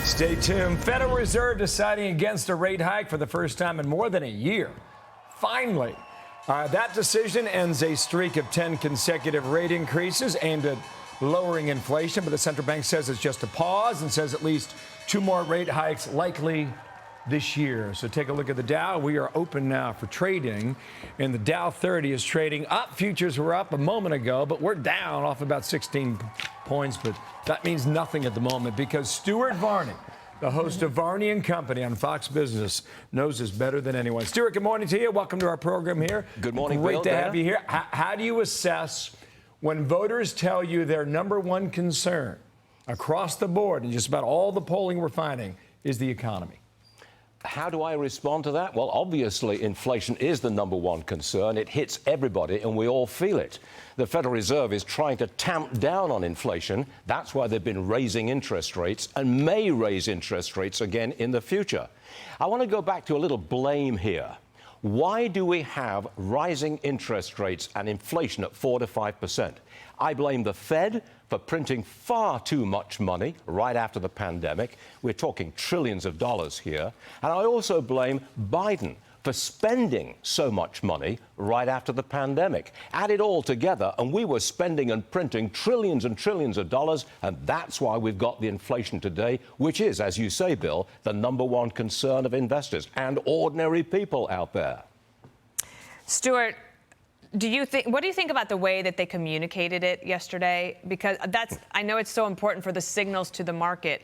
Stay tuned. Federal Reserve deciding against a rate hike for the first time in more than a year. Finally. That decision ends a streak of 10 consecutive rate increases aimed at lowering inflation, but the central bank says it's just a pause and says at least 2 more rate hikes likely this year. So take a look at the Dow. We are open now for trading, and the Dow 30 is trading up. Futures were up a moment ago, but we're down off about 16 points, but that means nothing at the moment because Stuart Varney, the host of Varney and Company on Fox Business, knows this better than anyone. Stuart, good morning to you. Welcome to our program here. Good morning, Great Bill. to have you here. How do you assess when voters tell you their number one concern across the board, and just about all the polling we're finding, is the economy? How do I respond to that? Well, obviously, inflation is the number one concern. It hits everybody, and we all feel it. The Federal Reserve is trying to tamp down on inflation. That's why they've been raising interest rates and may raise interest rates again in the future. I want to go back to a little blame here. Why do we have rising interest rates and inflation at 4 to 5%? I blame the Fed for printing far too much money right after the pandemic. We're talking trillions of dollars here. And I also blame Biden for spending so much money right after the pandemic. Add it all together, and we were spending and printing trillions and trillions of dollars, and that's why we've got the inflation today, which is, as you say, Bill, the number one concern of investors and ordinary people out there. Stuart, what do you think about the way that they communicated it yesterday? Because I know it's so important for the signals to the market.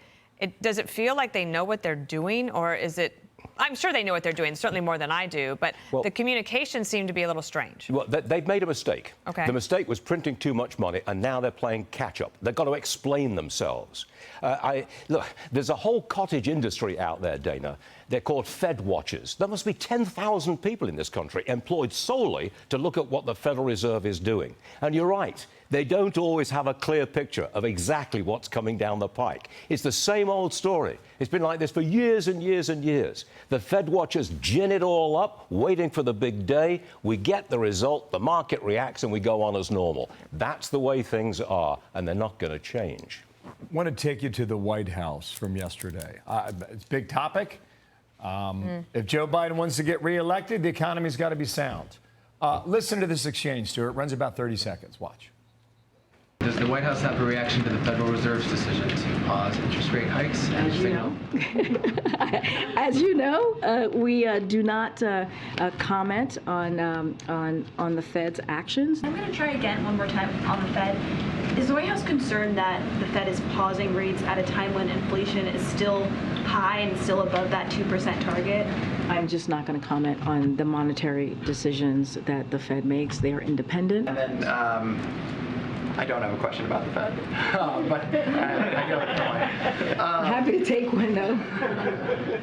Does it feel like they know what they're doing, or is it? I'm sure they know what they're doing, certainly more than I do, but the communication seemed to be a little strange. Well, they've made a mistake. Okay. The mistake was printing too much money, and now they're playing catch-up. They've got to explain themselves. Look, there's a whole cottage industry out there, Dana. They're called Fed watchers. There must be 10,000 people in this country employed solely to look at what the Federal Reserve is doing. And you're right. They don't always have a clear picture of exactly what's coming down the pike. It's the same old story. It's been like this for years and years and years. The Fed watchers gin it all up, waiting for the big day. We get the result, the market reacts, and we go on as normal. That's the way things are, and they're not going to change. I want to take you to the White House from yesterday. It's a big topic. If Joe Biden wants to get reelected, the economy's got to be sound. Listen to this exchange, Stuart. It runs about 30 seconds. Watch. Does the White House have a reaction to the Federal Reserve's decision to pause interest rate hikes? As you know, as you know, we do not comment on the Fed's actions. I'm going to try again one more time on the Fed. Is the White House concerned that the Fed is pausing rates at a time when inflation is still high and still above that 2% target? I'm just not going to comment on the monetary decisions that the Fed makes. They are independent. And then I don't have a question about the Fed, but I know it's not. Happy to take one, though.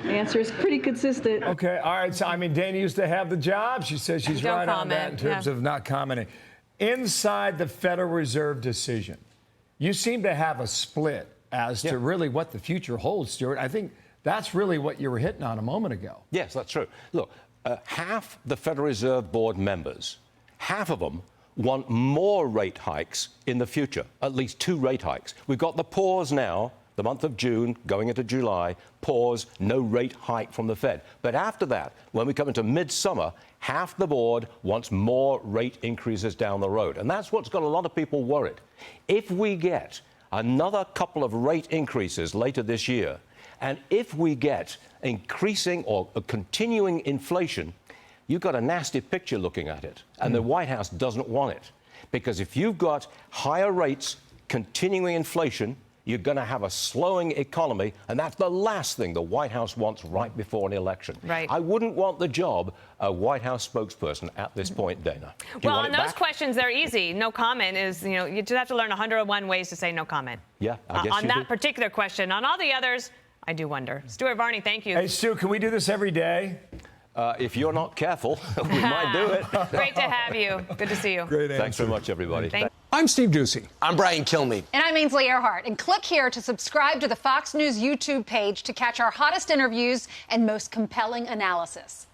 The answer is pretty consistent. Okay, all right. So, I mean, Dana used to have the job. She says she's right on that in terms of not commenting. Inside the Federal Reserve decision, you seem to have a split as to really what the future holds, Stuart. I think that's really what you were hitting on a moment ago. Yes, that's true. Look, half the Federal Reserve Board members, half of them want more rate hikes in the future, at least 2 rate hikes. We've got the pause now, the month of June, going into July, pause, no rate hike from the Fed. But after that, when we come into midsummer, half the board wants more rate increases down the road. And that's what's got a lot of people worried. If we get another couple of rate increases later this year, and if we get increasing or continuing inflation, you've got a nasty picture looking at it, and the White House doesn't want it. Because if you've got higher rates, continuing inflation, you're going to have a slowing economy, and that's the last thing the White House wants right before an election. Right. I wouldn't want the job of White House spokesperson at this point, Dana. Well, on those questions, they're easy. No comment is, you just have to learn 101 ways to say no comment. Yeah, I guess on that particular question. On all the others, I do wonder. Stuart Varney, thank you. Hey, Stu, can we do this every day? If you're not careful, we might do it. Great to have you. Good to see you. Great answer. Thanks very much, everybody. I'm Steve Doocy. I'm Brian Kilmeade. And I'm Ainsley Earhart. And click here to subscribe to the Fox News YouTube page to catch our hottest interviews and most compelling analysis.